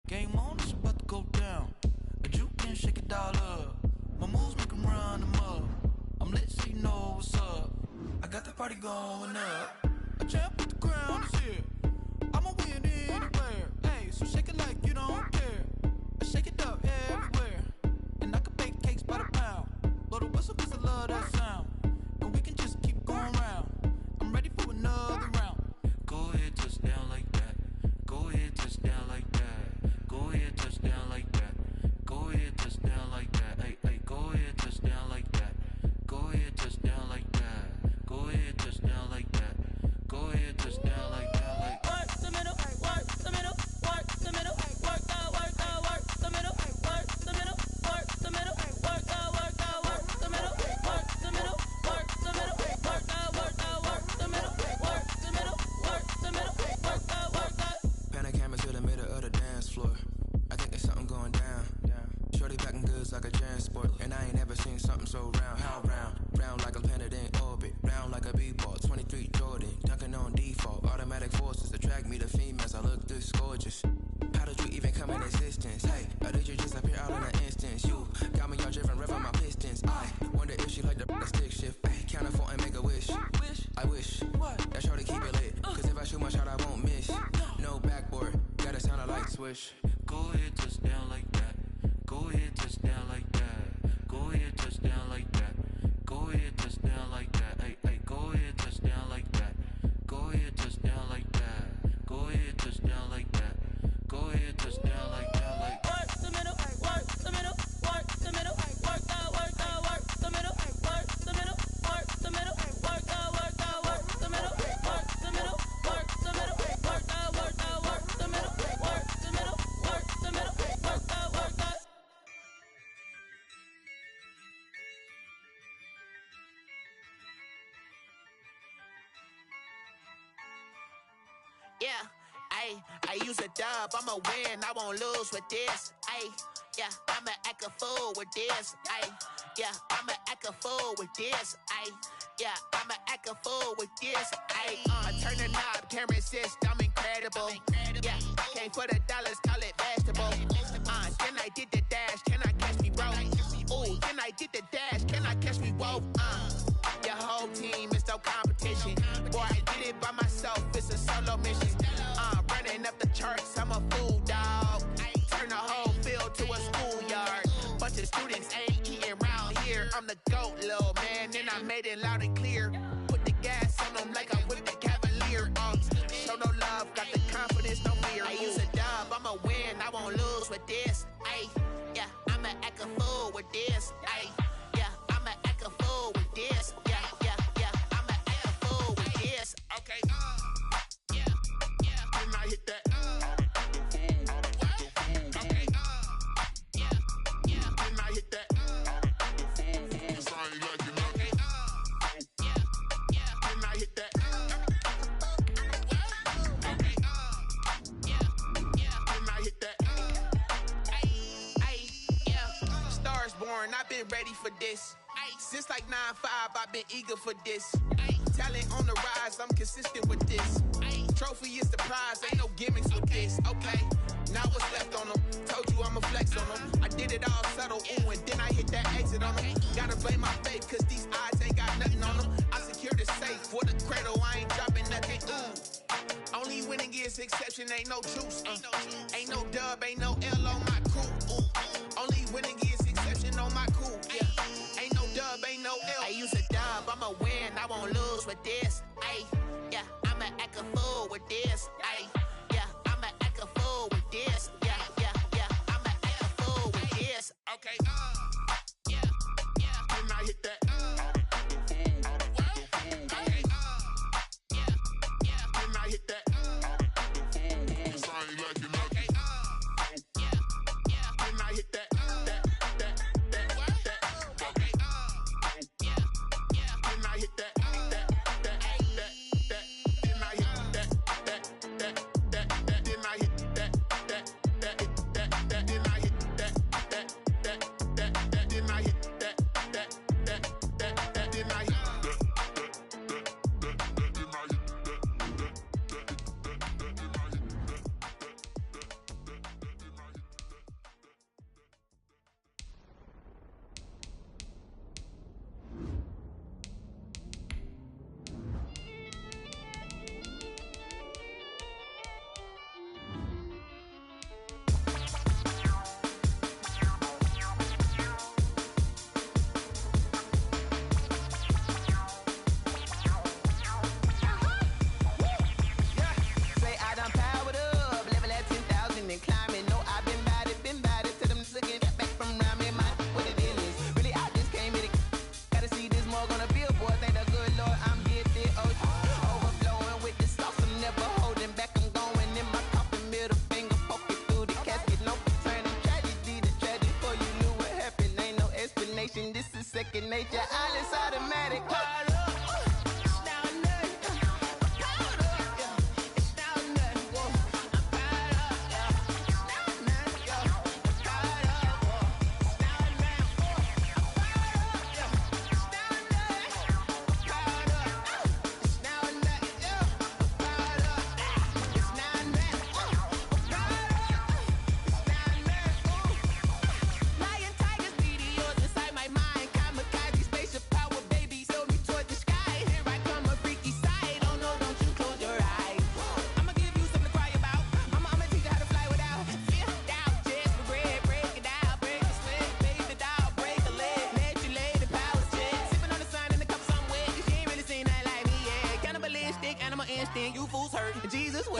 Game on, it's about to go down. A juke can shake it all up. My moves make them run them up. I'm lit so you know what's up. I got the party going up. A champ with the crown is here. I'ma win anywhere. Hey, so shake it like you don't care. I shake it up everywhere. And I can bake cakes by the pound. Blow the whistle cause I love that sound. And we can just keep going round. I'm ready for another round. Go ahead, touch down like that. Go ahead, touch down like that. Go ahead, touch down like that. Go ahead, touch down like that. Hey, hey, go ahead, touch down like that. Go ahead, touch down like that. Go ahead, touch down like that. Go ahead, touch down like that. Like work the middle, work the middle, work the middle, work the middle, work the middle, work the middle, work the middle, work the middle, work the middle, work the middle, work the middle, work the middle, work the. Pan a camera to the middle of the dance floor. I think there's something going down. Shorty packing goods like a transport, and I ain't never seen something so round. How round? Round like a planet in orbit, round like a b-ball. 23 Jordan, dunking on default. Automatic forces attract me to females. I look this gorgeous. How did you even come in existence? Hey, or did you just appear out in an instance? You got me all driven, revving my pistons. I wonder if she like the stick shift. Hey, count it 4 and make a wish. I wish that shorty keep it lit. Cause if I shoot my shot, I won't miss. No backboard, gotta sound a light switch. go ahead, touch down like that. Go ahead, touch down like that. Go ahead, touch down like that. Go ahead, touch down like that. Hey, hey, go ahead, touch down like that. Go ahead, touch down like that. Go ahead, touch down like that. Go ahead, touch down like that. Like work the middle, work the middle, work the middle, work the middle, work the middle, work the middle, work the middle, work the middle, work the middle, work the middle, work the middle, work the middle, work the middle, work the. Yeah, I use a dub, I'ma win, I won't lose with this. Yeah, I'ma act a fool with this. Yeah, I'ma act a fool with this. Yeah, I'ma act a fool with this. I turn the knob, can't resist, I'm incredible. Yeah, came for the dollars, call it vegetable. Then I did the dash, can I catch me, bro? Ooh, then I did the dash, can I catch me, whoa? Your whole team is no competition. Boy, I did it by myself, it's a solo mission. Running up the charts, I'm a fool, dog. Turn the whole field to a schoolyard. Bunch of students ain't eating round here. I'm the GOAT, little man, and I made it loud and clear. Put the gas on them like I'm with the Cavalier. Show no love, got the confidence, no fear. I use a dub, I'ma win, I won't lose with this. Yeah, I'ma act a fool with this. Yeah, I'ma act a fool with this. Yeah, I'ma act a fool with this. Okay, yeah, then I hit that. Okay, yeah, then I hit that. Cause I ain't like it, okay, yeah, then I hit that. Okay, yeah, then I hit that. Yeah, stars born, I've been ready for this. Since like 9-5, I've been eager for this. Talent on the rise, I'm consistent with this. Trophy is the prize, ain't no gimmicks with this. Okay, now what's left on them? Told you I'ma flex on them. I did it all subtle, ooh, and then I hit that exit on them. Gotta blame my faith, cause these eyes ain't got nothing on them. I secured the safe for the cradle, I ain't dropping nothing, ooh. Only winning is exception, ain't no truce. Ain't no dub, ain't no L on my crew. Ooh. Only winning is exception on my crew. Yeah, ain't no dub, ain't no L. I use a dub, I'ma win, I won't lose with this. Yeah, I'ma act a fool with this. Yeah, I'ma act a fool with this. Yeah, I'ma act a fool with this. Okay, yeah, then I hit that. Okay, yeah, then I hit that. Cause I ain't like it, okay, yeah, then I hit that. Okay, yeah, then I hit that. Then I hit that. second nature. All is automatic. Powered up. You fools hurt. Jesus will.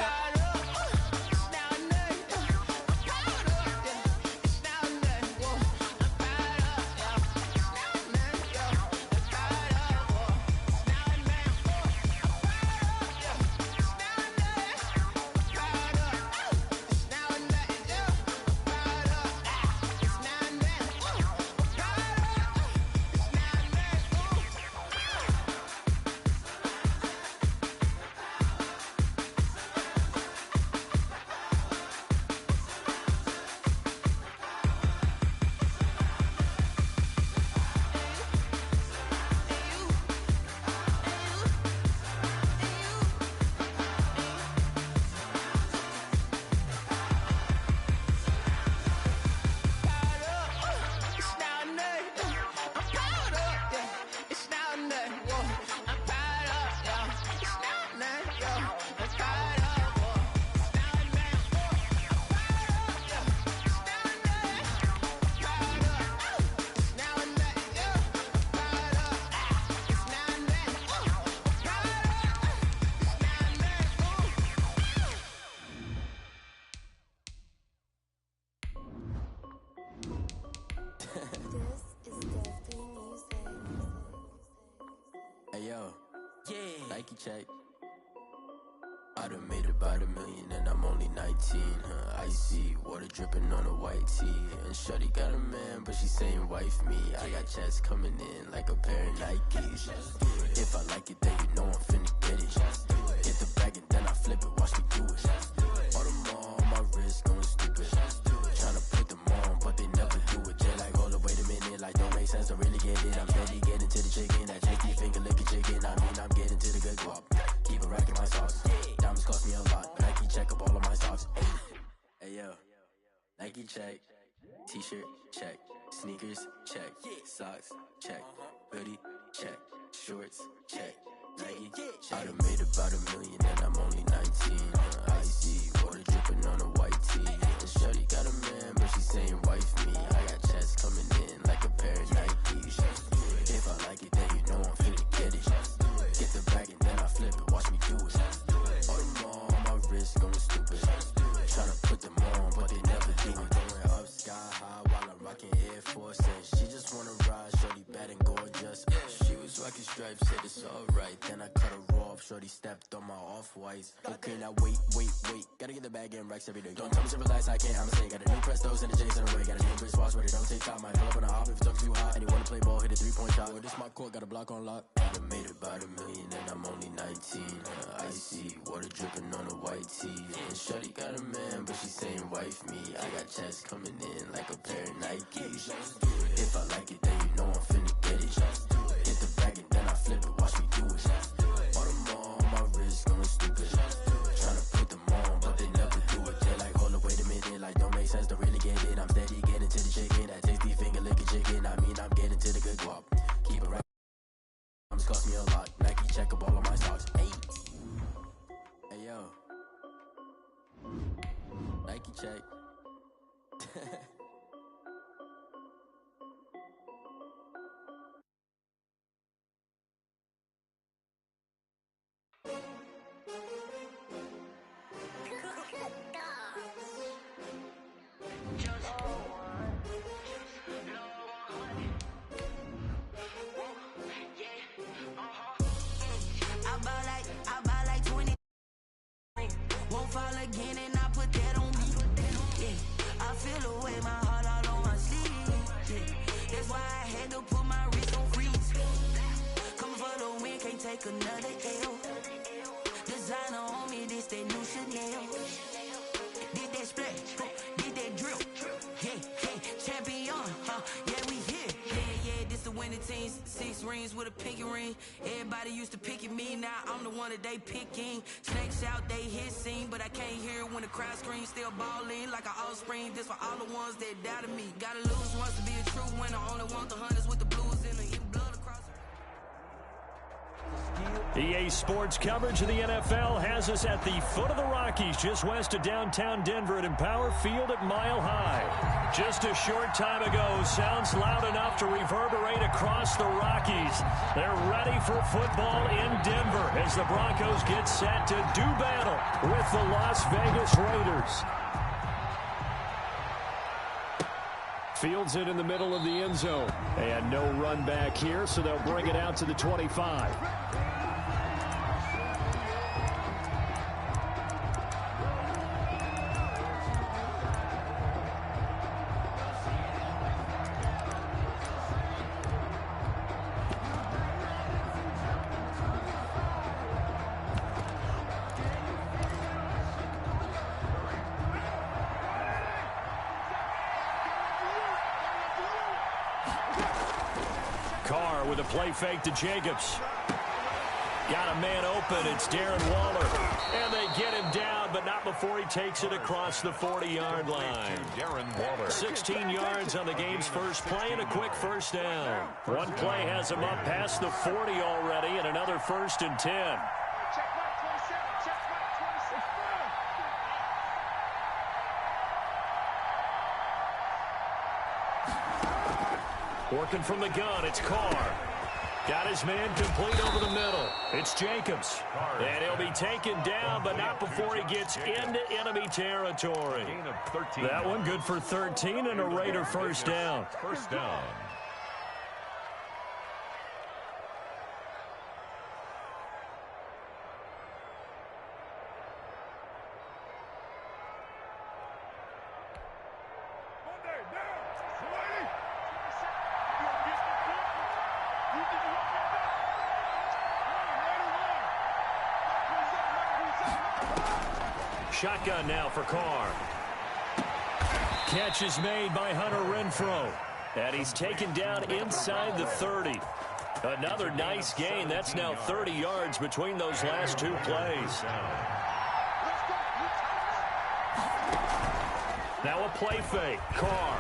Nike check. I done made about $1 million and I'm only 19. Icy water dripping on a white tee. And shorty got a man, but she saying wife me. I got checks coming in like a pair of Nikes. If I like it, then you know I'm finna get it. Get the bag and then I flip it, watch me do it. All them on my wrist going stupid. Tryna put them on, but they never do it. They like, hold up, wait a minute, like don't make sense to really get it. I'm steady getting to the chicken, that cheeky finger licking chicken. I mean, I'm getting to the good guap. Keep a rack in my sauce. Diamonds cost me a lot. Nike check up all of my socks. Hey yo, Nike check. T-shirt check. Sneakers check. Socks check. Hoodie check. Shorts check. Nike I done made about $1 million and I'm only 19. Icy water dripping on a white tee. And shorty got a man, but she saying wife me. I got checks coming in like a pair of Nikes. If I like it, then you know I'm finna get it. Get the bag and then I flip it, watch me do it. All them on my wrist going stupid. Tryna put them on, but they never do it. Going up sky high while I'm rocking Air Force. And she just wanna ride, shorty bad and gorgeous. She was rocking stripes, said it's alright. Then I cut her off, shorty stepped on my off-whites. Okay, now wait. Gotta get the bag and racks every day. Don't tell me to relax, I can't, I'ma say. Got a new Prestos and a J's in the way. Got a new Chris Foss, but it don't take time. Might pull up on a hop if it's too hot. And you wanna play ball, hit a 3-point shot. Or this my court, got a block on lock. I done made about $1 million and I'm only 19. Icy water dripping on a white tee. And shorty got a man, but she saying wife me. I got checks coming in like a pair of Nikes. If I like it, then you know I'm finna get it. Get the bag and then I flip it, watch me do it. All them on my wrist going stupid. Tryna put them on, but they never do it. They like, hold up, wait a minute, like don't make sense to really get it. I'm steady getting to the chicken, that tasty finger licking chicken. I mean, I'm getting to the good guap. Keep it right. It's cost me a lot. Nike check up all of my socks. Hey yo, Nike check. Fall again and I put that on me. Yeah, I feel away my heart all on my sleeve. Yeah, that's why I had to put my wrist on take another L. Designer on me, this that new Chanel. Did that splash, did that drip. Yeah, champion, yeah, we here. Yeah, this the winning teams. 6 rings with a pinky ring. Everybody used to pick at me, now I'm the one that they picking. Snakes out, they hit scene, but I can't hear it when the crowd screams. Still balling like an offspring. This for all the ones that doubted me. Gotta lose once to be a true winner. Only want the hunters with the blues in the blood across. EA Sports coverage of the NFL has us at the foot of the Rockies, just west of downtown Denver at Empower Field at Mile High. Just a short time ago, sounds loud enough to reverberate across the Rockies. They're ready for football in Denver as the Broncos get set to do battle with the Las Vegas Raiders. Fields it in the middle of the end zone. And no run back here, so they'll bring it out to the 25. Carr with a play fake to Jacobs. Got a man open. It's Darren Waller. And they get him down, but not before he takes it across the 40-yard line. Darren Waller. 16 yards on the game's first play and a quick first down. One play has him up past the 40 already and another 1st and 10. Working from the gun, it's Carr. Got his man complete over the middle. It's Jacobs. And he'll be taken down, but not before he gets into enemy territory. That one good for 13 and a Raider first down. First down. Shotgun now for Carr. Catch is made by Hunter Renfrow. And he's taken down inside the 30. Another nice gain. That's now 30 yards between those last two plays. Now a play fake. Carr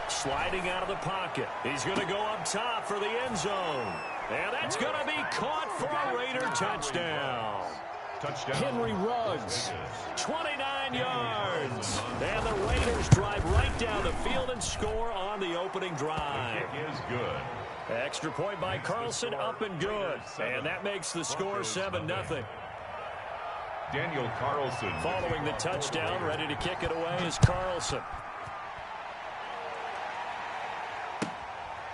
sliding out of the pocket. He's going to go up top for the end zone. And that's going to be caught for a Raider touchdown. Touchdown. Henry Ruggs, 29 yards. And the Raiders drive right down the field and score on the opening drive. The kick is good. Extra point by Carlson, up and good. And that makes the score 7-0. Daniel Carlson. Following the touchdown, ready to kick it away is Carlson.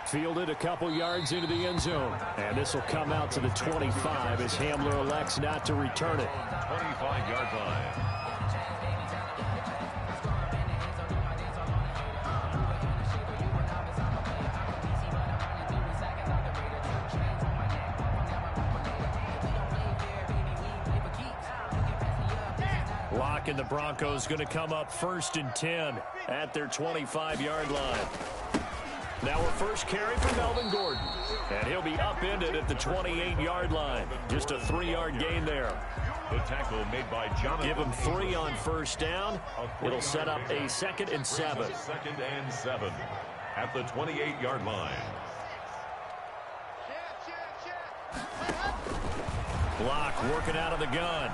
Fielded a couple yards into the end zone. And this will come out to the 25 as Hamler elects not to return it. 25-yard line. Locke and the Broncos going to come up 1st and 10 at their 25-yard line. Now a first carry for Melvin Gordon. And he'll be upended at the 28-yard line. Just a 3-yard gain there. The tackle made by Jonathan. Give him 3 on first down. It'll set up a 2nd and 7. 2nd and 7 at the 28-yard line. Locke working out of the gun.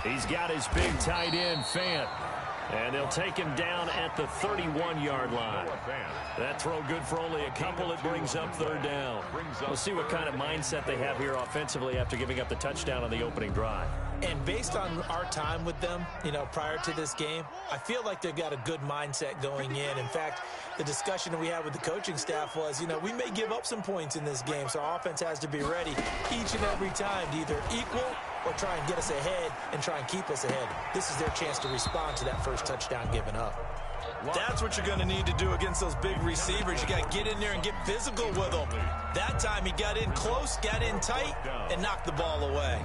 He's got his big tight end, Fant. And they'll take him down at the 31-yard line. That throw good for only a couple. It brings up 3rd down. We'll see what kind of mindset they have here offensively after giving up the touchdown on the opening drive. And based on our time with them, prior to this game, I feel like they've got a good mindset going in. In fact, the discussion that we had with the coaching staff was, we may give up some points in this game, so our offense has to be ready each and every time to either equal or try and get us ahead and try and keep us ahead. This is their chance to respond to that first touchdown given up. That's what you're going to need to do against those big receivers. You got to get in there and get physical with them. That time he got in close, got in tight, and knocked the ball away.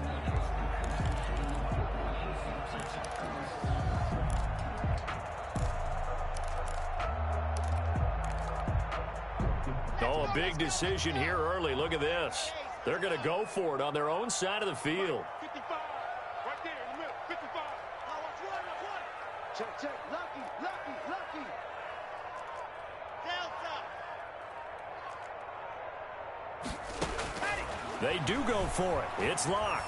Oh, a big decision here early. Look at this. They're going to go for it on their own side of the field. 55. Right there in the middle. 55. Check. Lucky. Delta. They do go for it. It's Locke.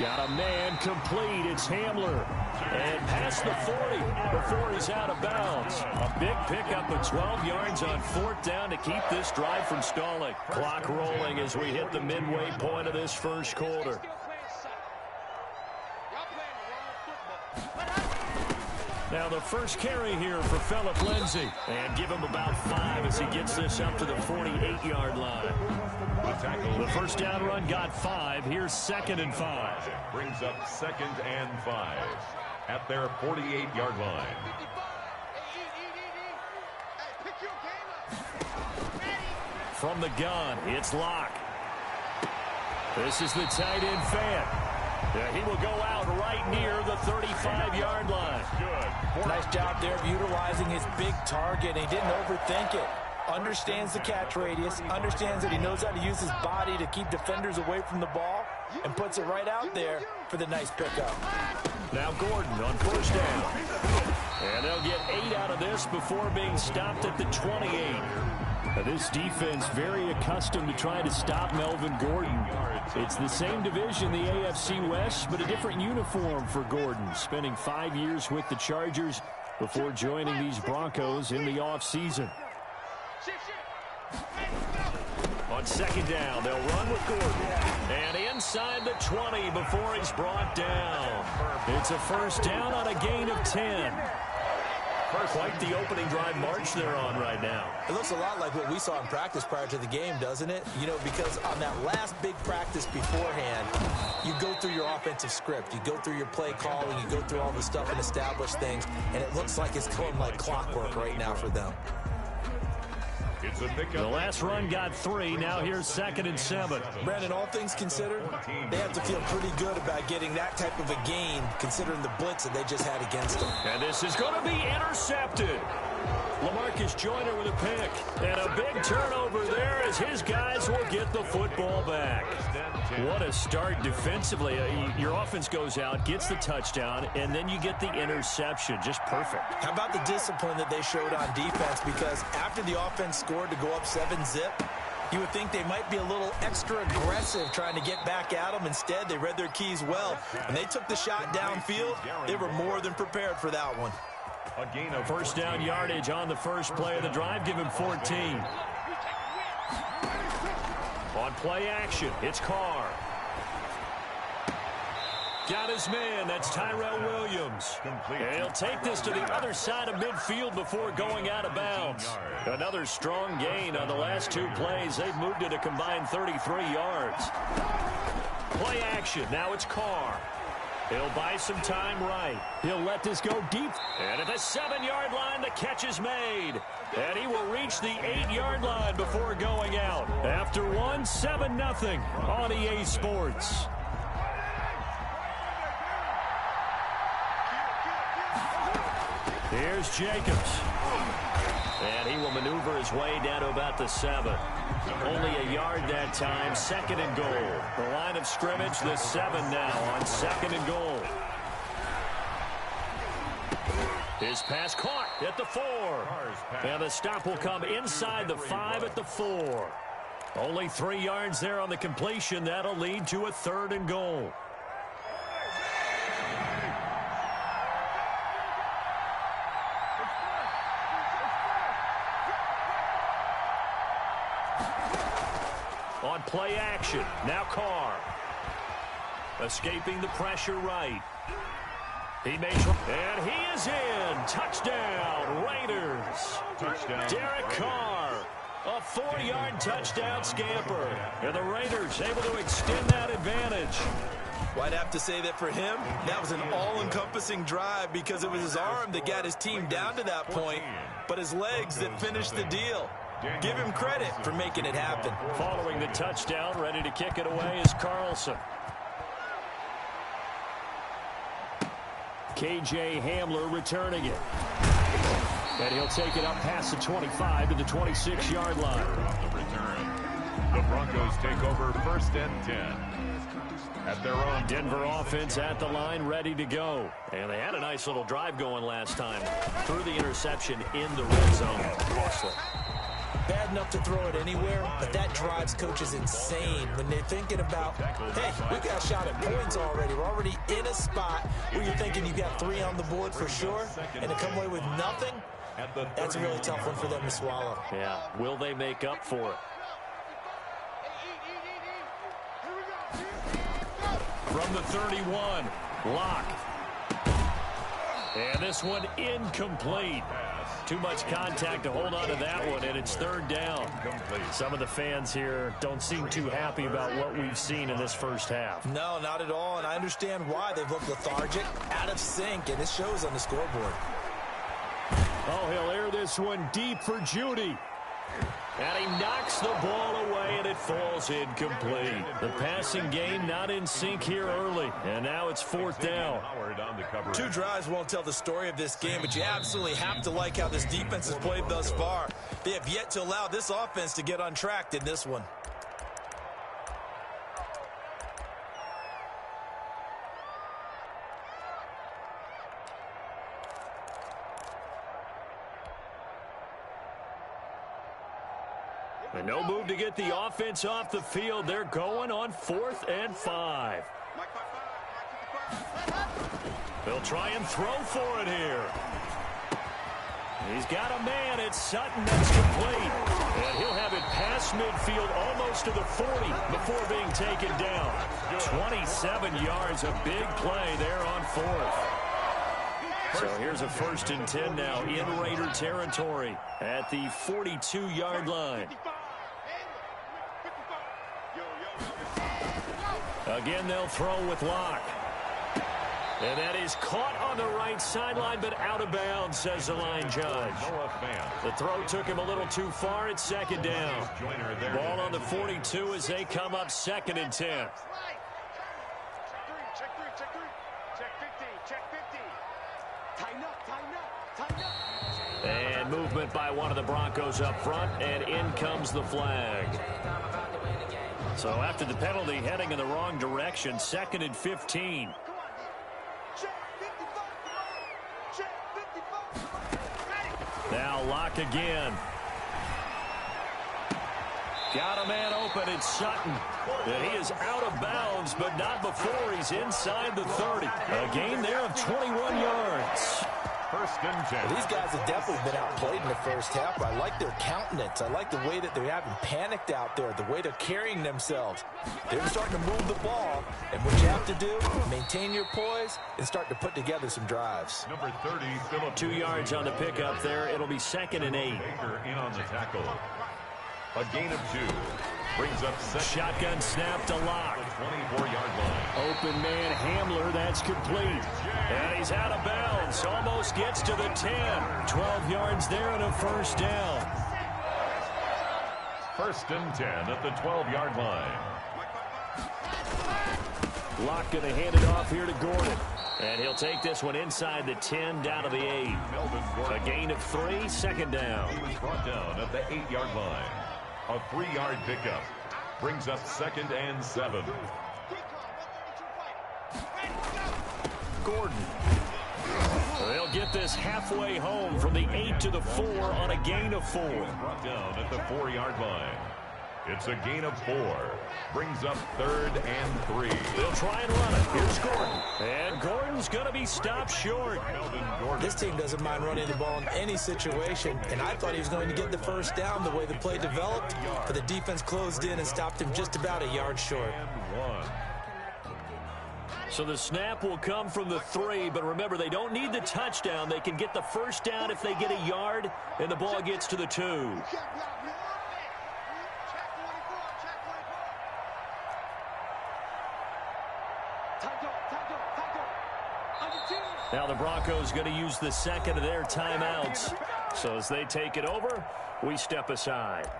Got a man complete. It's Hamler. And past the 40 before he's out of bounds. A big pickup of 12 yards on 4th down to keep this drive from stalling. Clock rolling as we hit the midway point of this first quarter. Now the first carry here for Phillip Lindsay. And give him about 5 as he gets this up to the 48-yard line. The first down run got 5. Here's 2nd and 5. Brings up 2nd and 5 at their 48-yard line. From the gun, it's Locke. This is the tight end fan. He will go out right near the 35-yard line. Good. Nice job there of utilizing his big target. He didn't overthink it. Understands the catch radius, understands that he knows how to use his body to keep defenders away from the ball, and puts it right out there for the nice pickup. Now Gordon on first down. And they'll get 8 out of this before being stopped at the 28. Now this defense very accustomed to trying to stop Melvin Gordon. It's the same division, the AFC West, but a different uniform for Gordon, spending 5 years with the Chargers before joining these Broncos in the offseason. On 2nd down, they'll run with Gordon. And inside the 20 before he's brought down. It's a first down on a gain of 10. Quite the opening drive march they're on right now. It looks a lot like what we saw in practice prior to the game, doesn't it? You know, because on that last big practice beforehand, you go through your offensive script. You go through your play calling. You go through all the stuff and establish things. And it looks like it's going like clockwork right now for them. The last run got 3. Now here's 2nd and 7. Brandon, all things considered, they have to feel pretty good about getting that type of a gain, considering the blitz that they just had against them. And this is going to be intercepted. LaMarcus Joyner with a pick. And a big turnover there as his guys will get the football back. What a start defensively. Your offense goes out, gets the touchdown, and then you get the interception. Just perfect. How about the discipline that they showed on defense? Because after the offense scored to go up 7-zip, you would think they might be a little extra aggressive trying to get back at them. Instead, they read their keys well. When they took the shot downfield, they were more than prepared for that one. A gain of first down yardage on the first play of the drive. Give him 14. On play action, it's Carr. Got his man. That's Tyrell Williams. And he'll take this to the other side of midfield before going out of bounds. Another strong gain on the last 2 plays. They've moved it a combined 33 yards. Play action. Now it's Carr. He'll buy some time right. He'll let this go deep. And at the 7-yard line, the catch is made. And he will reach the 8-yard line before going out. After 7-0 on EA Sports. Here's Jacobs. And he will maneuver his way down to about the 7. Only a yard that time. 2nd and goal. The line of scrimmage, the 7 now on 2nd and goal. His pass caught at the 4. And the stop will come inside the 5 at the 4. Only 3 yards there on the completion. That'll lead to a 3rd and goal. On play action, now Carr. Escaping the pressure right. He makes, and he is in. Touchdown, Raiders. Touchdown. Derek Carr, a 4-yard touchdown scamper. And the Raiders able to extend that advantage. Well, I'd have to say that for him, that was an all-encompassing drive because it was his arm that got his team down to that point, but his legs that finished the deal. Give him credit for making it happen. Following the touchdown, ready to kick it away is Carlson. KJ Hamler returning it. And he'll take it up past the 25 to the 26-yard line. On the return, the Broncos take over 1st and 10. At their own Denver offense at the line, ready to go. And they had a nice little drive going last time. Threw the interception in the red zone. Costly. Bad enough to throw it anywhere, but that drives coaches insane when they're thinking about, hey, we got a shot at points already. We're already in a spot where you're thinking you got 3 on the board for sure, and to come away with nothing, that's a really tough one for them to swallow. Yeah, will they make up for it? From the 31, Locke. And this one incomplete. Too much contact to hold on to that one, and it's 3rd down. Some of the fans here don't seem too happy about what we've seen in this first half. No, not at all, and I understand why. They've looked lethargic, out of sync, and it shows on the scoreboard. Oh, he'll air this one deep for Judy. And he knocks the ball away, and it falls incomplete. The passing game not in sync here early, and now it's 4th down. 2 drives won't tell the story of this game, but you absolutely have to like how this defense has played thus far. They have yet to allow this offense to get untracked in this one. And no move to get the offense off the field. They're going on 4th and 5. They'll try and throw for it here. He's got a man. It's Sutton. That's complete. And he'll have it past midfield almost to the 40 before being taken down. 27 yards, a big play there on 4th. So here's a 1st and 10 now in Raider territory at the 42-yard line. Again, they'll throw with Locke. And that is caught on the right sideline, but out of bounds, says the line judge. The throw took him a little too far. It's 2nd down. Ball on the 42 as they come up 2nd and 10. And movement by one of the Broncos up front, and in comes the flag. So after the penalty, heading in the wrong direction, 2nd and 15. Now Locke again. Got a man open. It's Sutton. And he is out of bounds, but not before he's inside the 30. A gain there of 21 yards. 1st and 10. Well, these guys have definitely been outplayed in the first half. I like their countenance. I like the way that they're having panicked out there, the way they're carrying themselves. They're starting to move the ball, and what you have to do, maintain your poise and start to put together some drives. Number 30, Phillip. 2 yards on the pickup there. It'll be 2nd and 8. Baker in on the tackle. A gain of 2. Brings up 2nd. Shotgun snap to Locke. 24-yard line. Open man Hamler, that's complete. And he's out of bounds. Almost gets to the 10. 12 yards there and a 1st down. 1st and 10 at the 12-yard line. Locke going to hand it off here to Gordon. And he'll take this one inside the 10 down to the 8. A gain of 3, 2nd down. He was brought down at the 8-yard line. A 3-yard pickup. Brings up 2nd and 7. Gordon. They'll get this halfway home from the 8 to the 4 on a gain of 4. Brought down at the 4-yard line. It's a gain of 4. Brings up 3rd and 3. They'll try and run it. Here's Gordon. And Gordon's going to be stopped short. This team doesn't mind running the ball in any situation, and I thought he was going to get the 1st down the way the play developed, but the defense closed in and stopped him just about a yard short. So the snap will come from the 3, but remember, they don't need the touchdown. They can get the 1st down if they get a yard, and the ball gets to the 2. Now the Broncos going to use the second of their timeouts. So as they take it over, we step aside.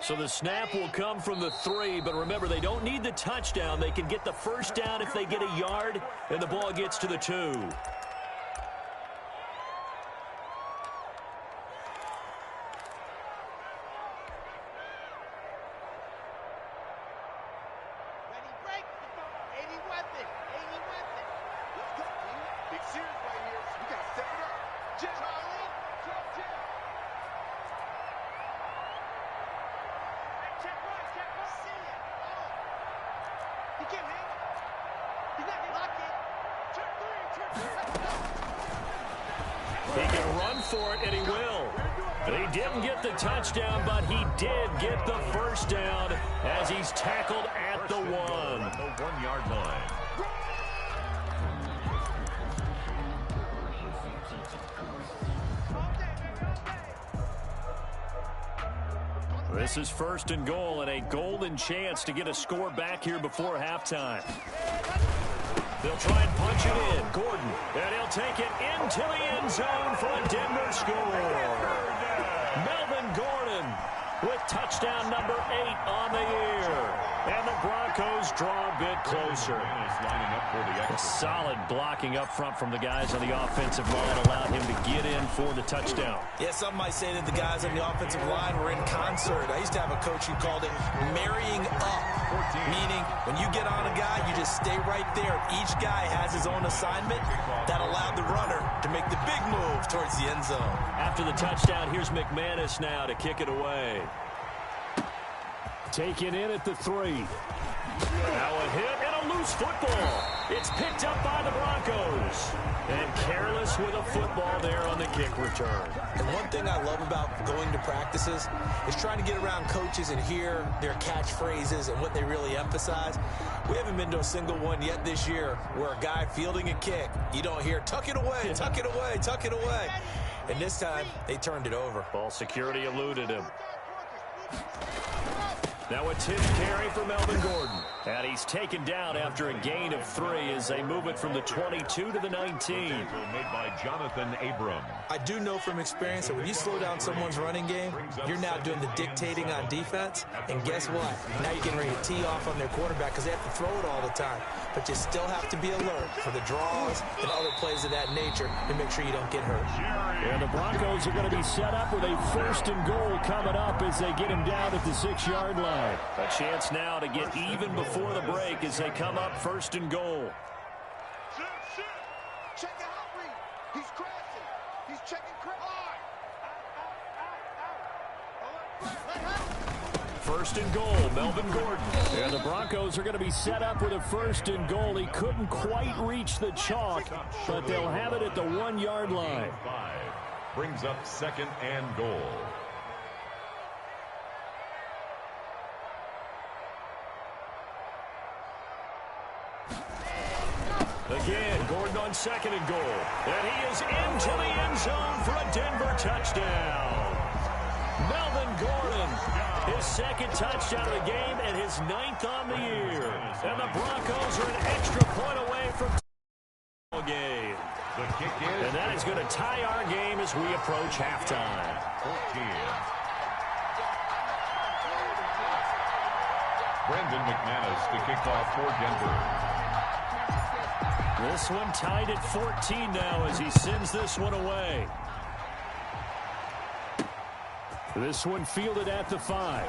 So the snap will come from the 3, but remember, they don't need the touchdown. They can get the first down if they get a yard, and the ball gets to the 2. He can run for it, and he will. He didn't get the touchdown, but he did get the first down as he's tackled at the 1. The 1-yard line. This is 1st and goal, and a golden chance to get a score back here before halftime. They'll try and punch it in. Gordon, and he'll take it into the end zone for a Denver score. Melvin Gordon with touchdown number 8 on the year. And the Broncos draw a bit closer. Solid blocking up front from the guys on the offensive line allowed him to get in for the touchdown. Yeah, some might say that the guys on the offensive line were in concert. I used to have a coach who called it marrying up, meaning when you get on a guy, you just stay right there. Each guy has his own assignment. That allowed the runner to make the big move towards the end zone. After the touchdown, here's McManus now to kick it away. Taken in at the 3. Now a hit and a loose football. It's picked up by the Broncos. And careless with a football there on the kick return. And one thing I love about going to practices is trying to get around coaches and hear their catchphrases and what they really emphasize. We haven't been to a single one yet this year where a guy fielding a kick, you don't hear, tuck it away, tuck it away, tuck it away. And this time, they turned it over. Ball security eluded him. Now a tip carry for Melvin Gordon. And he's taken down after a gain of 3 as they move it from the 22 to the 19. Made by Jonathan Abram. I do know from experience that when you slow down someone's running game, you're now doing the dictating on defense. And guess what? Now you're getting ready to tee off on their quarterback because they have to throw it all the time. But you still have to be alert for the draws and other plays of that nature to make sure you don't get hurt. And the Broncos are going to be set up with a 1st and goal coming up as they get him down at the 6-yard line. A chance now to get even before the break as they come up 1st and goal. Check it out, Reed. He's crashing. He's checking crash. 1st and goal, Melvin Gordon. And the Broncos are going to be set up with a 1st and goal. He couldn't quite reach the chalk, but they'll have it at the 1-yard line. 5 brings up 2nd and goal. Again, Gordon on 2nd and goal. And he is into the end zone for a Denver touchdown. Melvin Gordon, his 2nd touchdown of the game and his 9th on the year. And the Broncos are an extra point away from the game. The kick is, and that is going to tie our game as we approach halftime. 14. Brendan McManus to kick off for Denver. This one tied at 14 now as he sends this one away. This one fielded at the 5.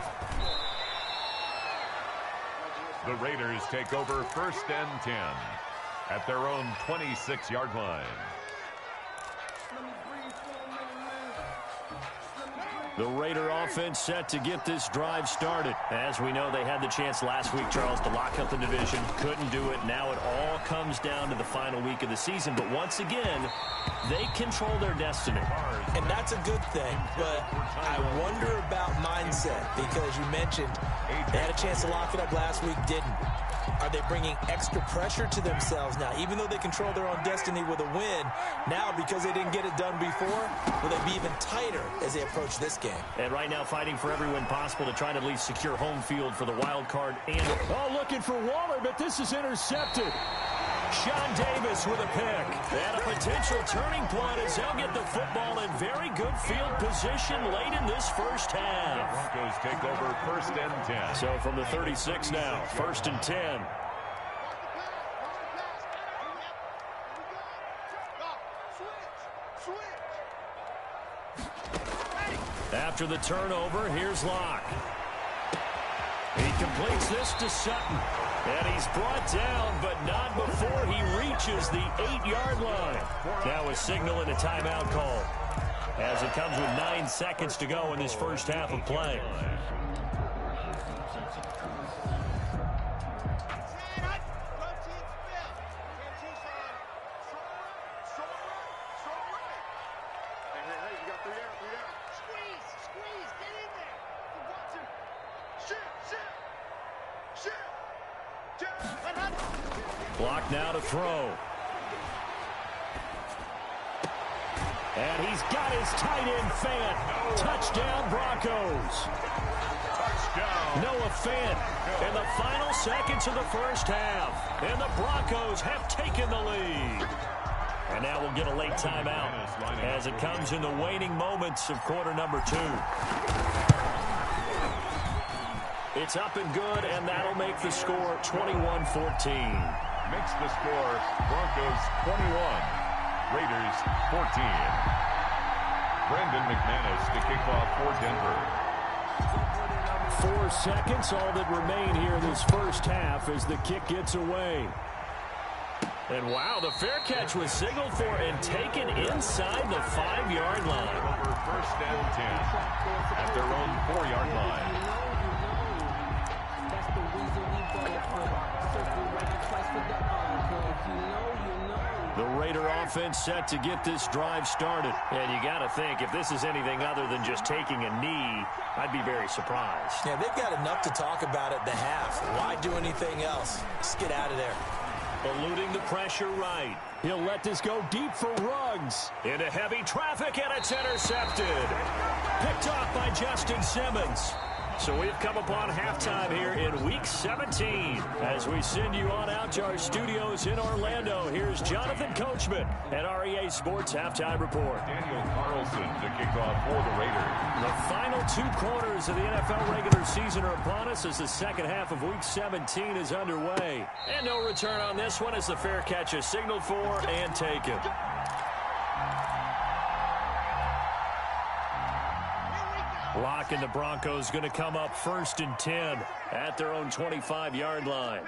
The Raiders take over 1st and 10 at their own 26-yard line. The Raider offense set to get this drive started. As we know, they had the chance last week, Charles, to lock up the division. Couldn't do it. Now it all comes down to the final week of the season. But once again, they control their destiny. And that's a good thing. But I wonder about mindset because you mentioned they had a chance to lock it up last week, didn't. are they bringing extra pressure to themselves now? Even though they control their own destiny with a win, now because they didn't get it done before, will they be even tighter as they approach this game? And right now fighting for every win possible to try to at least secure home field for the wild card. And looking for Waller, but this is intercepted. Sean Davis with a pick. And a potential turning point as they'll get the football in very good field position late in this first half. The Broncos take over 1st and 10. So from the 36 now, 1st and 10. After the turnover, here's Locke. He completes this to Sutton. And he's brought down, but not before he reaches the 8-yard line. Now a signal and a timeout call, as it comes with 9 seconds to go in this first half of play. Block now to throw. And he's got his tight end Fant. Touchdown, Broncos. Touchdown. Noah Fant in the final seconds of the first half. And the Broncos have taken the lead. And now we'll get a late timeout as it comes in the waning moments of quarter number 2. It's up and good, and that'll make the score 21-14. Makes the score Broncos 21, Raiders 14. Brandon McManus to kick off for Denver. 4 seconds, all that remain here in this first half as the kick gets away. And wow, the fair catch was signaled for and taken inside the 5-yard line. Over 1st and 10 at their own 4-yard line. The Raider offense set to get this drive started. And you got to think, if this is anything other than just taking a knee, I'd be very surprised. Yeah, they've got enough to talk about at the half. Why do anything else? Just get out of there. Eluding the pressure right. He'll let this go deep for Ruggs. Into heavy traffic, and it's intercepted. Picked off by Justin Simmons. So we've come upon halftime here in Week 17. As we send you on out to our studios in Orlando, here's Jonathan Coachman at REA Sports Halftime Report. Daniel Carlson to kick off for the Raiders. The final 2 quarters of the NFL regular season are upon us as the second half of Week 17 is underway. And no return on this one as the fair catch is signaled for and taken. Locke and the Broncos going to come up 1st and 10 at their own 25-yard line.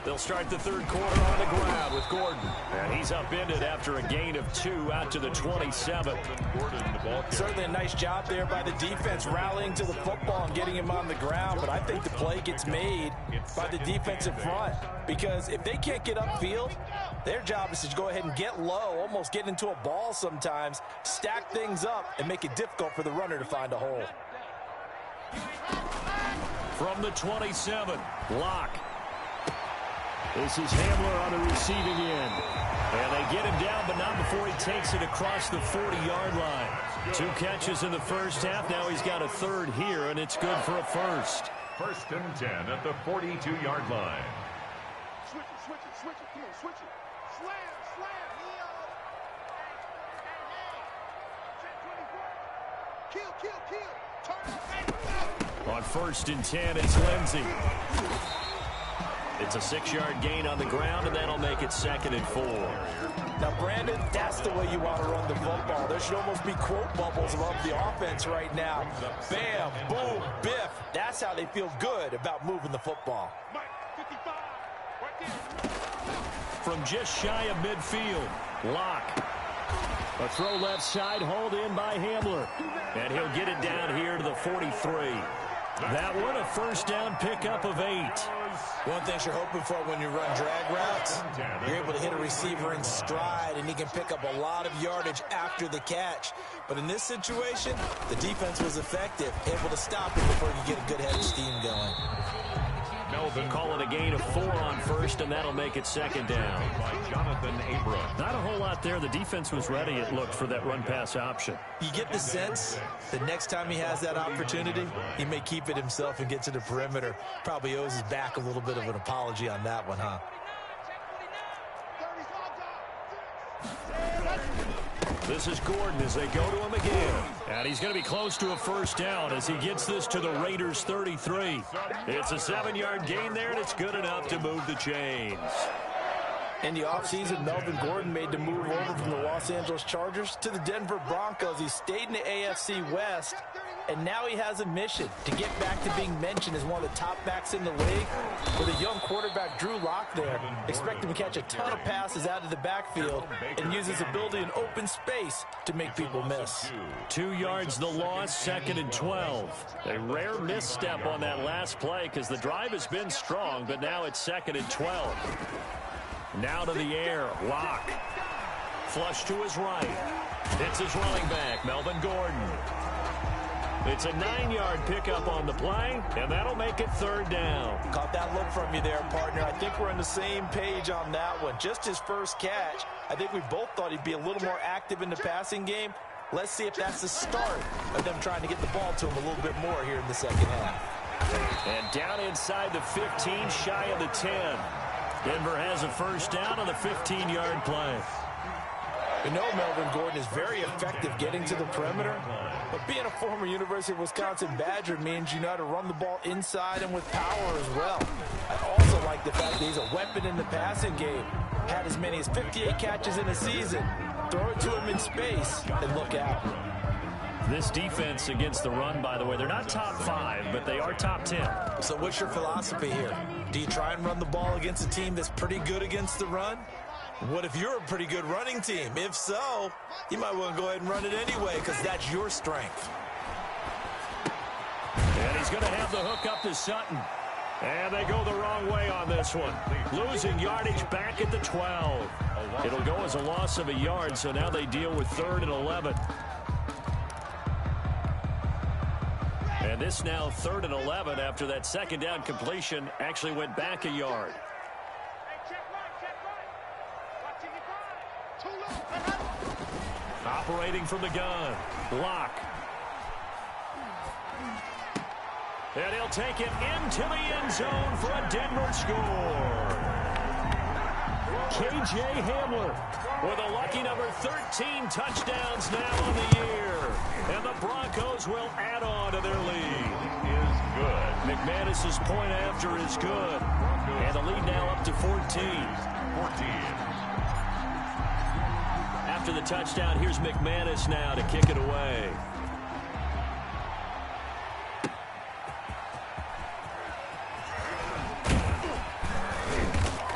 They'll start the third quarter on the ground with Gordon. And he's upended after a gain of 2 out to the 27. Gordon, the ball carrier. Certainly a nice job there by the defense rallying to the football and getting him on the ground. But I think the play gets made by the defensive front. Because if they can't get upfield, their job is to go ahead and get low, almost get into a ball sometimes, stack things up, and make it difficult for the runner to find a hole. From the 27, Locke. This is Hamler on the receiving end. And they get him down, but not before he takes it across the 40-yard line. 2 catches in the first half. Now he's got a third here, and it's good for a first. 1st and 10 at the 42-yard line. Switch it. Come on, switch it. Slam. Kill. Turn. On 1st and 10, it's Lindsey. It's a 6-yard gain on the ground, and that'll make it 2nd and 4. Now, Brandon, that's the way you want to run the football. There should almost be quote bubbles above the offense right now. Bam, boom, biff. That's how they feel good about moving the football. From just shy of midfield, Locke. A throw left side, hauled in by Hamler. And he'll get it down here to the 43. That one, a first down pickup of 8. One thing you're hoping for when you run drag routes, you're able to hit a receiver in stride, and he can pick up a lot of yardage after the catch. But in this situation, the defense was effective, able to stop it before you get a good head of steam going. Melvin call it a gain of 4 on first, and that'll make it second down. By Jonathan Abram. Not a whole lot there. The defense was ready, it looked, for that run-pass option. You get the sense the next time he has that opportunity, he may keep it himself and get to the perimeter. Probably owes his back a little bit of an apology on that one, huh? This is Gordon as they go to him again. And he's going to be close to a first down as he gets this to the Raiders' 33. It's a 7-yard gain there, and it's good enough to move the chains. In the offseason, Melvin Gordon made the move over from the Los Angeles Chargers to the Denver Broncos. He stayed in the AFC West, and now he has a mission to get back to being mentioned as one of the top backs in the league. With a young quarterback, Drew Lock, there, expect him to catch a ton of passes out of the backfield and use his ability in open space to make people miss. 2 yards the loss, 2nd and 12. A rare misstep on that last play because the drive has been strong, but now it's 2nd and 12. Now to the air, Lock. Flush to his right. It's his running back, Melvin Gordon. It's a 9-yard pickup on the play, and that'll make it 3rd down. Caught that look from you there, partner. I think we're on the same page on that one. Just his first catch. I think we both thought he'd be a little more active in the passing game. Let's see if that's the start of them trying to get the ball to him a little bit more here in the second half. And down inside the 15, shy of the 10. Denver has a first down on the 15-yard play. We know Melvin Gordon is very effective getting to the perimeter, but being a former University of Wisconsin Badger means you know how to run the ball inside and with power as well. I also like the fact that he's a weapon in the passing game. Had as many as 58 catches in a season. Throw it to him in space and look out. This defense against the run, by the way, they're not top 5, but they are top 10. So what's your philosophy here? Do you try and run the ball against a team that's pretty good against the run? What if you're a pretty good running team? If so, you might want to go ahead and run it anyway because that's your strength. And he's going to have the hook up to Sutton. And they go the wrong way on this one. Losing yardage back at the 12. It'll go as a loss of a yard, so now they deal with 3rd and 11. And this now 3rd and 11 after that second down completion actually went back a yard. Operating from the gun, Lock. And he'll take it into the end zone for a Denver score. K.J. Hamler with a lucky number 13 touchdowns now on the year. And the Broncos will add on to their lead. Is good. McManus's point after is good. And the lead now up to 14. After the touchdown, here's McManus now to kick it away.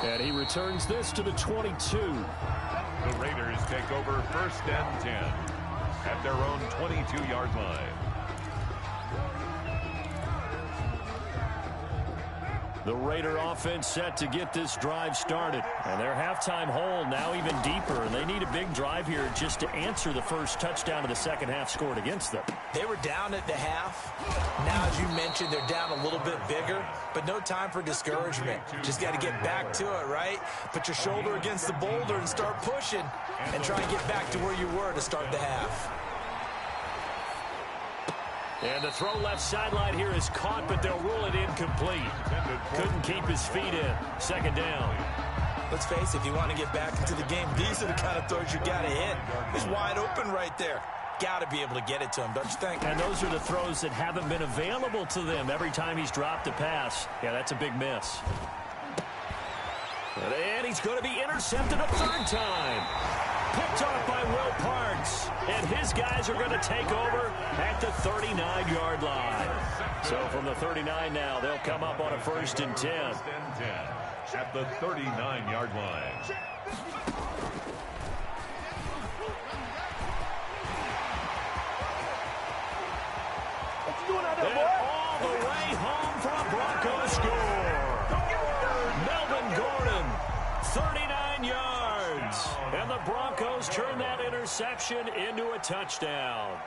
And he returns this to the 22. The Raiders take over 1st and 10 at their own 22-yard line. The Raider offense set to get this drive started. And their halftime hole now even deeper. And they need a big drive here just to answer the first touchdown of the second half scored against them. They were down at the half. Now, as you mentioned, they're down a little bit bigger, but no time for discouragement. Just got to get back to it, right? Put your shoulder against the boulder and start pushing and try and get back to where you were to start the half. And the throw left sideline here is caught, but they'll rule it incomplete. Couldn't keep his feet in. Second down. Let's face it, if you want to get back into the game, these are the kind of throws you got to hit. He's wide open right there. Got to be able to get it to him, don't you think? And those are the throws that haven't been available to them every time he's dropped a pass. Yeah, that's a big miss. And he's going to be intercepted a 3rd time. Picked off by Will Parks. And his guys are going to take over at the 39-yard line. So from the 39 now, they'll come up on a 1st and 10. At the 39-yard line. And all the way home for a Broncos score. Melvin Gordon, 39 yards. And the Broncos turn that interception into a touchdown.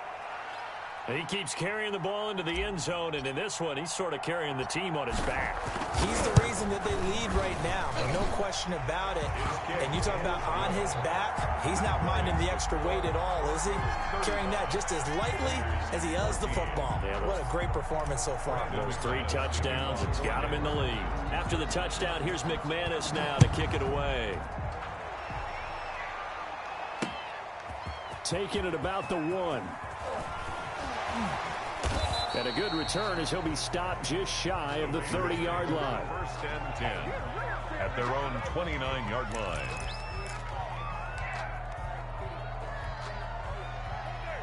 He keeps carrying the ball into the end zone, and in this one, he's sort of carrying the team on his back. He's the reason that they lead right now, no question about it. And you talk about on his back, he's not minding the extra weight at all, is he? Carrying that just as lightly as he does the football. Yeah, what a great performance so far. Those 3 touchdowns, it's got him in the lead. After the touchdown, here's McManus now to kick it away. Taking it about the 1. And a good return as he'll be stopped just shy of the 30-yard line. First and 10 at their own 29-yard line.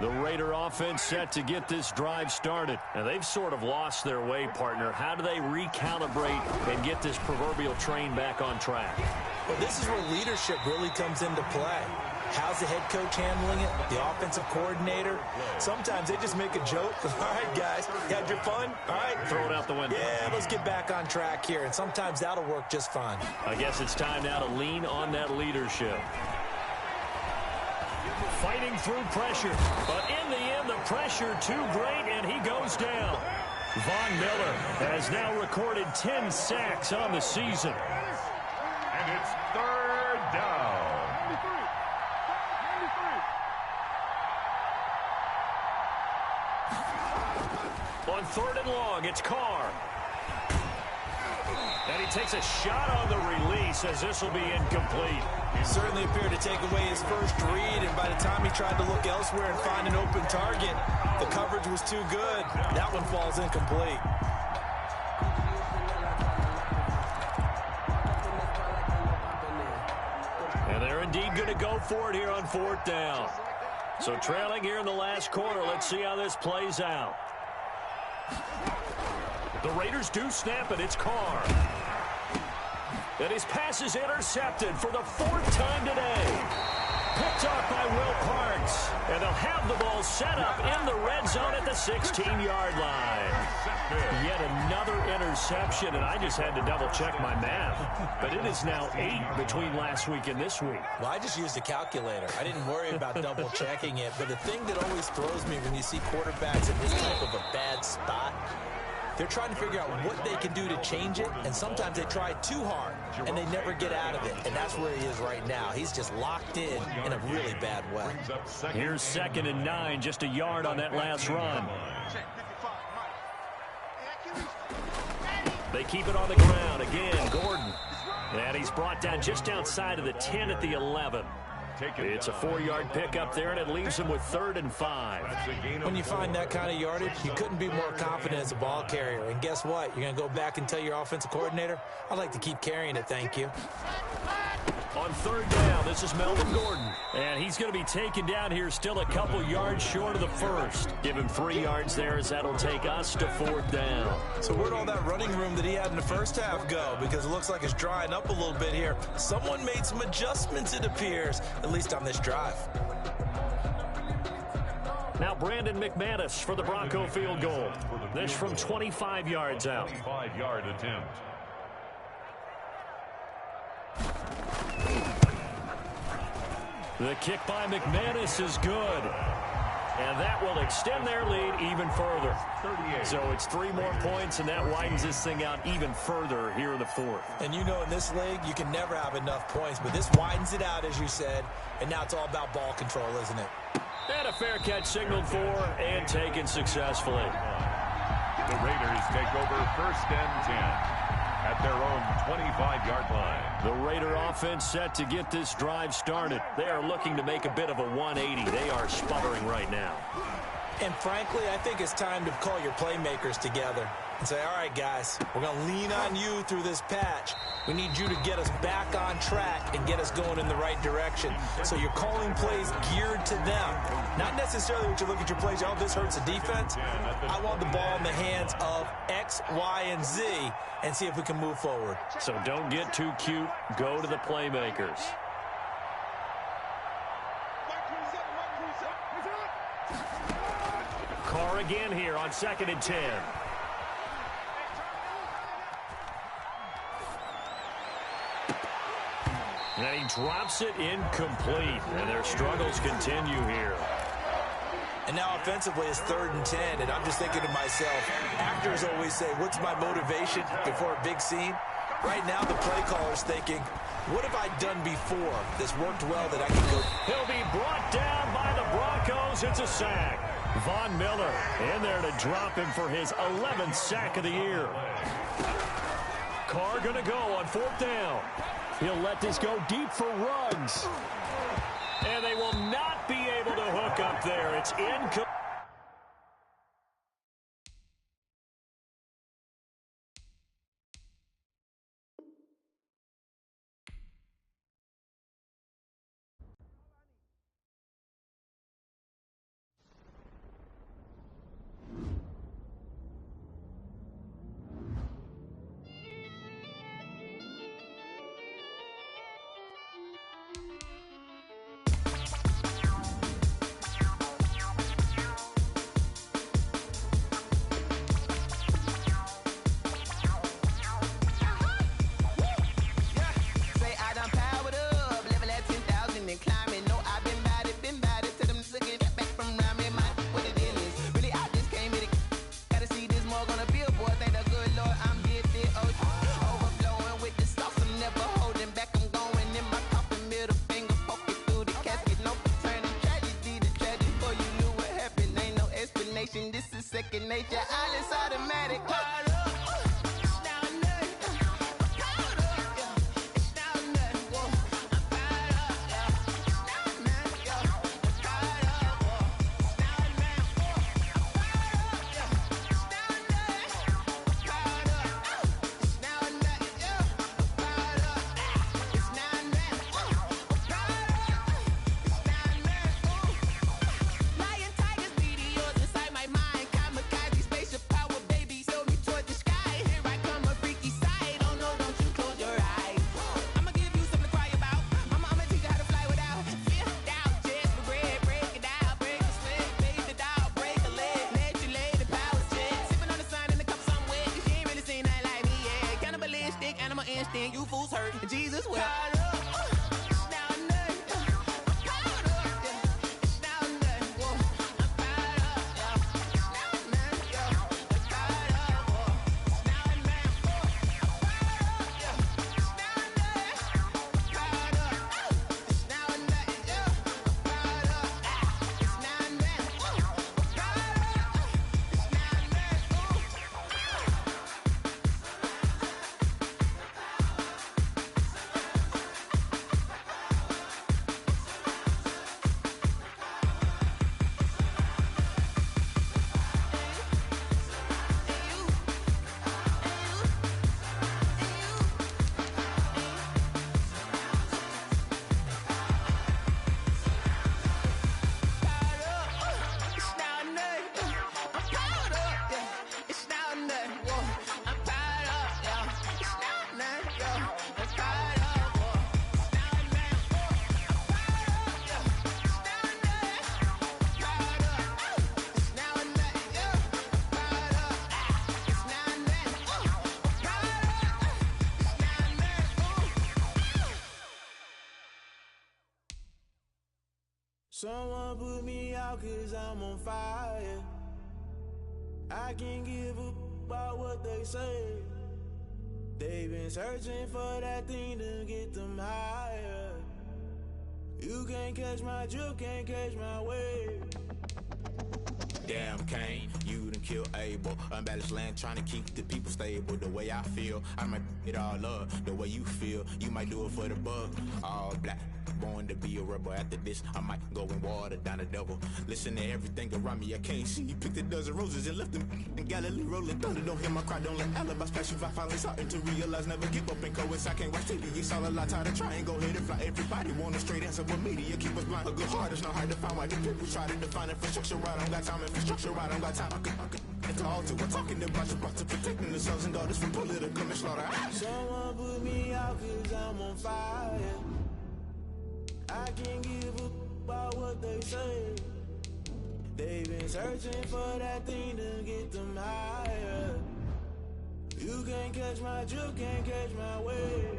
The Raider offense set to get this drive started. And they've sort of lost their way, partner. How do they recalibrate and get this proverbial train back on track? Well, this is where leadership really comes into play. How's the head coach handling it? The offensive coordinator? Sometimes they just make a joke. All right, guys, you had your fun? All right. Throw it out the window. Yeah, let's get back on track here. And sometimes that'll work just fine. I guess it's time now to lean on that leadership. Fighting through pressure. But in the end, the pressure too great, and he goes down. Von Miller has now recorded 10 sacks on the season. And it's 3rd down. On 3rd and long, it's Carr. And he takes a shot on the release as this will be incomplete. He certainly appeared to take away his first read, and by the time he tried to look elsewhere and find an open target, the coverage was too good. That one falls incomplete. And they're indeed going to go for it here on 4th down. So trailing here in the last quarter, let's see how this plays out. The Raiders do snap it. It's Carr. And his pass is intercepted for the 4th time today. Picked off by Will Parks. And they'll have the ball set up in the red zone at the 16-yard line. Yet another interception, and I just had to double-check my math. But it is now 8 between last week and this week. Well, I just used a calculator. I didn't worry about double-checking it. But the thing that always throws me when you see quarterbacks in this type of a bad spot, they're trying to figure out what they can do to change it, and sometimes they try too hard, and they never get out of it. And that's where he is right now. He's just locked in a really bad way. Here's 2nd and 9, just a yard on that last run. They keep it on the ground. Again, Gordon. And he's brought down just outside of the 10 at the 11. It's a 4-yard pickup there, and it leaves him with 3rd and 5. When you find that kind of yardage, you couldn't be more confident as a ball carrier. And guess what? You're going to go back and tell your offensive coordinator, I'd like to keep carrying it, thank you. On 3rd down, this is Melvin Gordon. And he's going to be taken down here still a couple yards short of the 1st. Give him 3 yards there as that'll take us to 4th down. So where'd all that running room that he had in the first half go? Because it looks like it's drying up a little bit here. Someone made some adjustments, it appears, at least on this drive. Now Brandon McManus for the Bronco field goal. This from 25 yards out. 25-yard attempt. The kick by McManus is good. And that will extend their lead even further. So it's 3 more points, and that widens this thing out even further here in the 4th. And you know in this league, you can never have enough points, but this widens it out, as you said, and now it's all about ball control, isn't it? And a fair catch signaled for and taken successfully. The Raiders take over 1st and 10 at their own 25-yard line. The Raider offense set to get this drive started. They are looking to make a bit of a 180. They are sputtering right now. And frankly, I think it's time to call your playmakers together and say, all right, guys, we're going to lean on you through this patch. We need you to get us back on track and get us going in the right direction. So you're calling plays geared to them. Not necessarily what you look at your plays, oh, this hurts the defense. I want the ball in the hands of X, Y, and Z and see if we can move forward. So don't get too cute. Go to the playmakers. Carr again here on 2nd and 10. And he drops it incomplete. And their struggles continue here. And now offensively it's 3rd and 10, and I'm just thinking to myself, actors always say, what's my motivation before a big scene? Right now the play caller's thinking, what have I done before that's worked well that I can go? He'll be brought down by the Broncos. It's a sack. Von Miller in there to drop him for his 11th sack of the year. Carr going to go on 4th down. He'll let this go deep for Ruggs. And they will not be able to hook up there. It's incomplete. Second nature, all is automatic. You fools hurt. Jesus will. Someone put me out 'cause I'm on fire. I can't give up about what they say. They've been searching for that thing to get them higher. You can't catch my drift, can't catch my wave. Damn Kane, you done kill Abel. Unbalanced land trying to keep the people stable. The way I feel, I might it all up. The way you feel, you might do it for the bug. All black, born to be a rebel. After this, I might go and water down the double. Listen to everything around me, I can't see. Picked a dozen roses and left them in Galilee rolling thunder. Don't hear my cry, don't let alibis pass you. I finally starting to realize, never give up and coast. I can't watch TV, it's all a lot. Tired of trying, go ahead and fly. Everybody want a straight answer, but media keep us blind. A good heart is not hard to find. Why the people try to define infrastructure right? I don't got time, infrastructure right? I don't got time. I could it's all to we're talking about you, about to protecting the sons and daughters from political manslaughter. Someone put me out 'cause I'm on fire. I can't give up about what they say. They've been searching for that thing to get them higher. You can't catch my drift, can't catch my wave.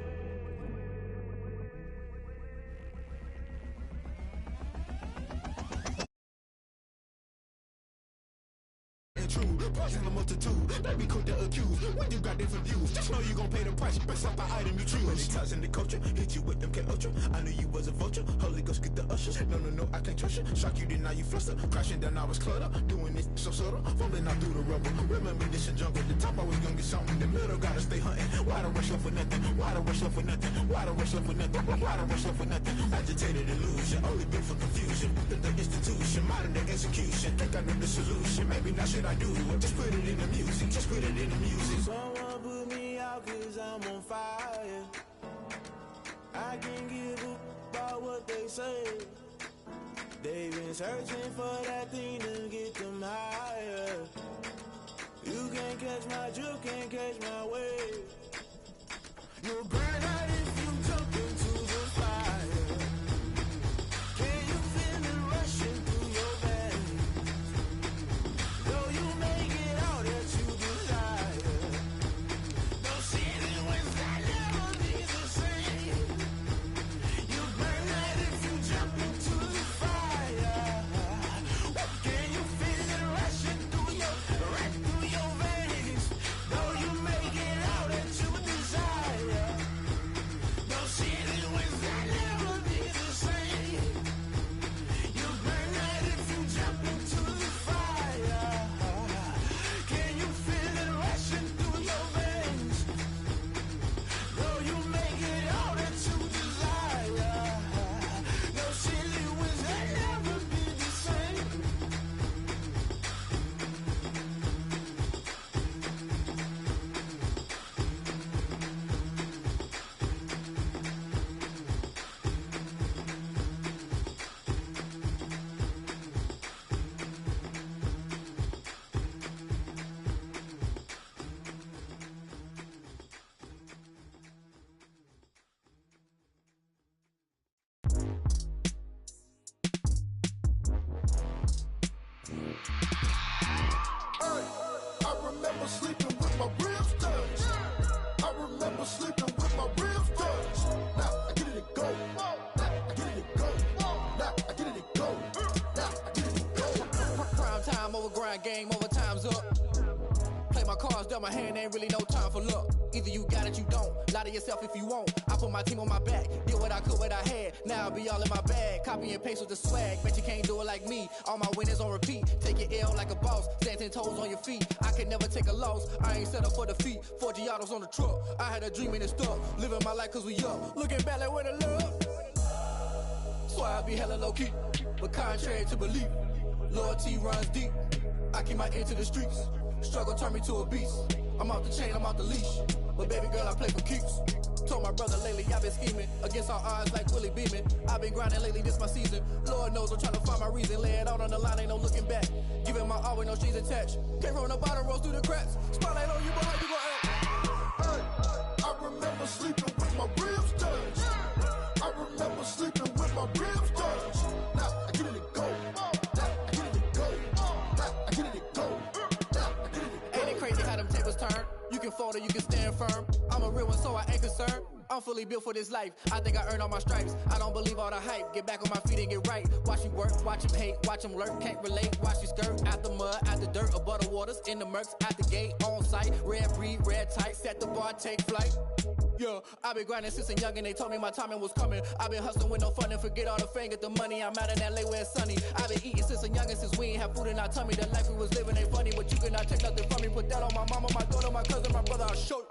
rude. Pausing the multitude, they be quick to accuse. When you got different views, just know you gon' pay the price based off the item you choose. When they tossing the culture, hit you with them K Ultra. I knew you was a vulture. Holy Ghost get the ushers. No, I can't trust you. Shock you, then now you fluster. Crashing down, I was clutter. Doing this so subtle, fumbling out through the rubble. Remember this in jungle. The top always gonna get something. The middle gotta stay hunting. Why the rush up for nothing? Why the rush up for nothing? Why the rush up for nothing? Why the rush up for nothing? Agitated illusion, only built for confusion. The institution, modern day execution. Think I know the solution. Maybe now should I do it? Just put it in the music. Just put it in the music. Someone put me out 'cause I'm on fire. I can't give up about what they say. They've been searching for that thing to get them higher. You can't catch my drift, can't catch my wave. You'll burn out if you jump into the fire. Can you feel it rushing through your veins? Though you may get all that you desire. No ceiling wins that never be the same. You burn out if you jump into the fire. Can you feel it rushing through your veins? Though you may get all that you desire. No ceiling wins that never be the same. You burn out if you jump into the fire. Can you feel it rushing through your veins? Though you may get all that you desire. No ceiling wins that never be the same. I remember sleeping with my ribs touched. I remember sleeping with my ribs touched. Now I get it go. Now I get it go. Now I get it go. Now I get it go. Prime time over grind, game over, time's up. Play my cards, dealt my hand, ain't really no time for luck. Either you got it, you don't. Lie to yourself if you won't. I put my team on my back, did what I could, what I had. Now I'll be all in my bag. Copy and paste with the swag. Bet you can't do it like me. All my winners on repeat. Take your L like a boss. Stand 10 toes on your feet. I can never take a loss. I ain't set up for defeat. 4 Giottos on the truck. I had a dream and it stuck. Living my life 'cause we up. Looking back like where the love. Swear I be hella low key. But contrary to belief, loyalty runs deep. I keep my ear to the streets. Struggle turned me to a beast. I'm off the chain, I'm off the leash. But baby girl, I play for keeps. Told my brother lately I've been scheming against all odds like Willie Beeman. I've been grinding lately, this my season. Lord knows I'm trying to find my reason. Lay it out on the line, ain't no looking back. Giving my all with no strings attached. Came from the bottom, rose through the cracks. Spotlight on you, boy, how you gon' act? Hey, I remember sleeping with my ribs touched. I remember sleeping with my ribs touched. Now I get it go. Now I get it go. Now I get it go. Now I get it go. Ain't it crazy how them tables turn? You can fold or you can stand firm. I'm a real one, so I ain't concerned. I'm fully built for this life. I think I earned all my stripes. I don't believe all the hype. Get back on my feet and get right. Watch you work, watch him hate, watch him lurk. Can't relate, watch you skirt. Out the mud, out the dirt, above the waters, in the murks, out the gate, on site. Red breed, red tight, set the bar, take flight. Yeah, I been grinding since a young and they told me my timing was coming. I been hustling with no fun and forget all the fame, get the money. I'm out in LA where it's sunny. I been eating since a young and since we ain't have food in our tummy. The life we was living ain't funny, but you cannot take nothing from me. Put that on my mama, my daughter, my cousin, my brother, I'll show you.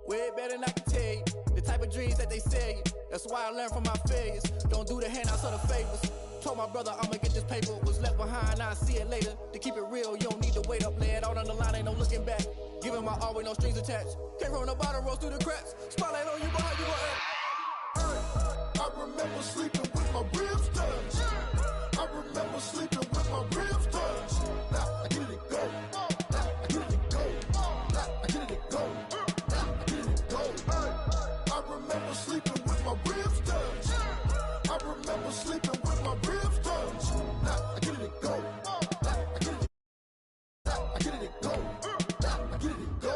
Way better than I can tell you. The type of dreams that they sell you. That's why I learned from my failures. Don't do the handouts or the favors. Told my brother I'ma get this paper. Was left behind, I'll see it later. To keep it real, you don't need to wait up. Lay it out on the line, ain't no looking back. Giving my all with no strings attached. Came from the bottom, rose through the cracks. Spotlight on you, boy, how you gon' act? I remember sleeping with my ribs touched. I remember sleeping with my ribs touched. Now I get it go. Now I get it go. Now I get it go. Now I get it go. I remember sleeping with my ribs touched. I remember sleeping with my ribs touched. Now I get it go. Now I get it. Now I get it go. Now I get it go.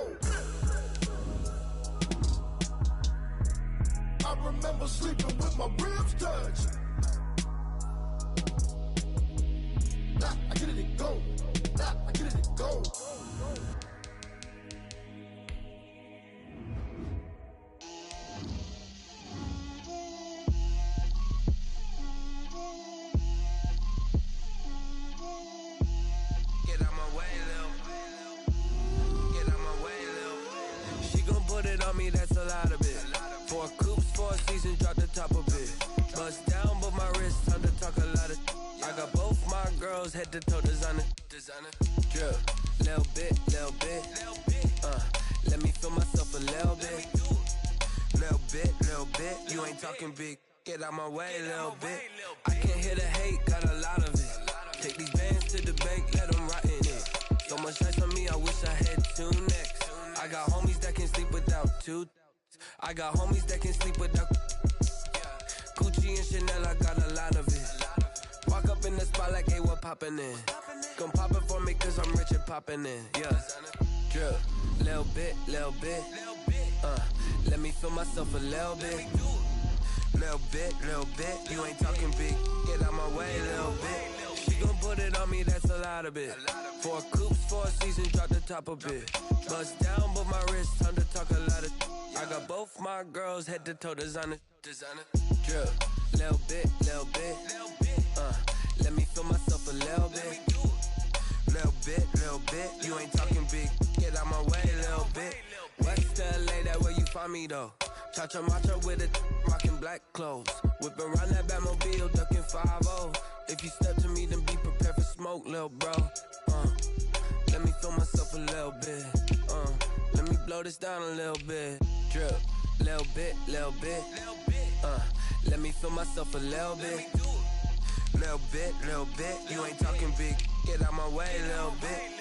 I remember sleeping with my ribs touched. Now I get it go. Now I get it go. girls head to toe designer. Drip, little bit. Let me feel myself a little bit. Little bit. You ain't talking big. Get out my way, little bit. I can't hear the hate, got a lot of it. Take these bands to the bank, let them rot in it. So much ice on me, I wish I had 2 necks. I got homies that can sleep without 2. I got homies that can sleep without Gucci and Chanel, I got a lot of it. Walk up in the spot like, hey, what poppin' in? Gon' pop it for me cause I'm rich and poppin' in, yeah. Drip, little bit. Let me feel myself a little bit. Little bit. You ain't talking big. Get out my way, little bit. She gon' put it on me, that's a lot of it. 4 coops, 4 seasons, drop the top a bit. Bust down, but my wrist, time to talk a lot of. I got both my girls head to toe designer. Drip, little bit. Let me feel myself a little bit. Little bit. You ain't talking big. Get out my way, little bit. West LA, that where you find me though. Cha-cha matcha with it, rockin' black clothes. Whippin' around that Batmobile, duckin' 5-0. If you step to me, then be prepared for smoke, lil' bro. Let me feel myself a little bit. Let me blow this down a little bit. Drip, little bit. Let me feel myself a little bit. Little bit. You ain't talking big. Get out my way, little bit.